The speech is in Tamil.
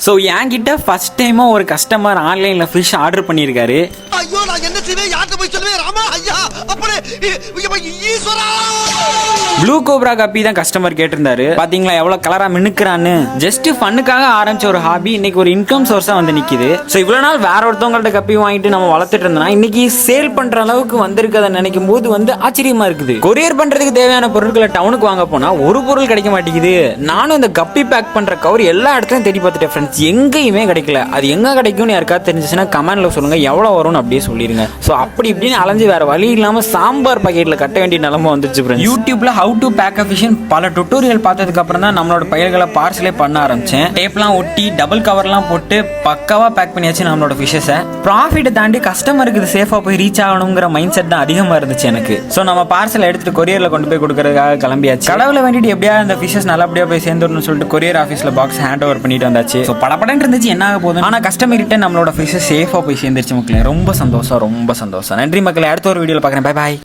ஸோ என்கிட்ட ஃபர்ஸ்ட் டைமாக ஒரு கஸ்டமர் ஆன்லைனில் ஃபிஷ் ஆர்டர் பண்ணியிருக்காரு. ஐயோ நான் என்ன செய்வேன், யார்கிட்ட போய் சொல்லுவேன், ராமா ஐயா அப்படியே ஈஸ்வரா. ப்ளூ கோப்ரா கப்பி தான் கஸ்டமர் கேட்டிருந்தாரு. பாத்தீங்களா எவ்வளவு கலரா மினுக்குறான்னு. ஜஸ்ட் ஃபன்னுக்காக ஆரம்பிச்ச ஒரு ஹாபி இன்னைக்கு ஒரு இன்கம் சோர்ஸா வந்து நிக்குது. ஸோ இவ்வளவு நாள் வேற ஒருத்தவங்கள்ட்ட கப்பி வாங்கிட்டு நம்ம வளர்த்துட்டு இருந்தோம்னா இன்னைக்கு சேல் பண்ற அளவுக்கு வந்திருக்கதை நினைக்கும் போது வந்து ஆச்சரியமா இருக்குது. கொரியர் பண்றதுக்கு தேவையான பொருட்களை டவுனுக்கு வாங்க போனா ஒரு பொருள் கிடைக்க மாட்டேங்குது. நானும் இந்த கப்பி பேக் பண்ற கவர் எல்லா இடத்துலயும் தேடி பார்த்துட்டேன் ஃப்ரெண்ட்ஸ், எங்கேயுமே கிடைக்கல. அது எங்க கிடைக்கும்னு யாருக்காவது தெரிஞ்சிச்சுன்னா கமெண்ட்ல சொல்லுங்க, எவ்வளவு வரும்னு அப்படியே சொல்லிருங்க. ஸோ அப்படி இப்படின்னு அலைஞ்சு வேற வழி இல்லாம சாம்பார் பாக்கெட்ல கட்ட வேண்டிய நிலைமை வந்துச்சு ஃப்ரெண்ட்ஸ். யூடியூப்ல how to pack a fish பல டுட்டோரியல் பார்த்ததுக்கு அப்புறம் தான் நம்மளோட பயிர்களை பார்சலே பண்ண ஆரம்பிச்சேன். டேப்லாம் ஒட்டி டபுள் கவர்லாம் போட்டு பக்காவா பேக் பண்ணியாச்சு நம்மளோட ஃபிஷஸை. ப்ராஃபிட்டை தாண்டி கஸ்டமருக்கு இது சேஃபா போய் ரீச் ஆகணுங்கிற மைண்ட் செட் தான் அதிகமா இருந்துச்சு எனக்கு. ஸோ நம்ம பார்சலை எடுத்துட்டு கொரியர்ல கொண்டு போய் கொடுக்கறதுக்காக கிளம்பியாச்சு. கடவுளை வேண்டிட்டு எப்படியா இந்த ஃபிஷஸ் நல்லபடியா போய் சேர்ந்துடணும்னு சொல்லிட்டு கொரியர் ஆஃபீஸ்ல பாக்ஸ் ஹேண்ட் ஓவர் பண்ணிட்டு வந்தாச்சு. ஸோ படப்படன்னு இருந்துச்சு என்ன ஆக போதும். ஆனா கஸ்டமர் கிட்ட நம்மளோட ஃபிஷஸ் சேஃபா போய் சேர்ந்துருச்சு மக்களே. ரொம்ப சந்தோஷம், ரொம்ப சந்தோஷம். நன்றி மக்களே. அடுத்த ஒரு வீடியோல பார்க்குறேன். Bye bye.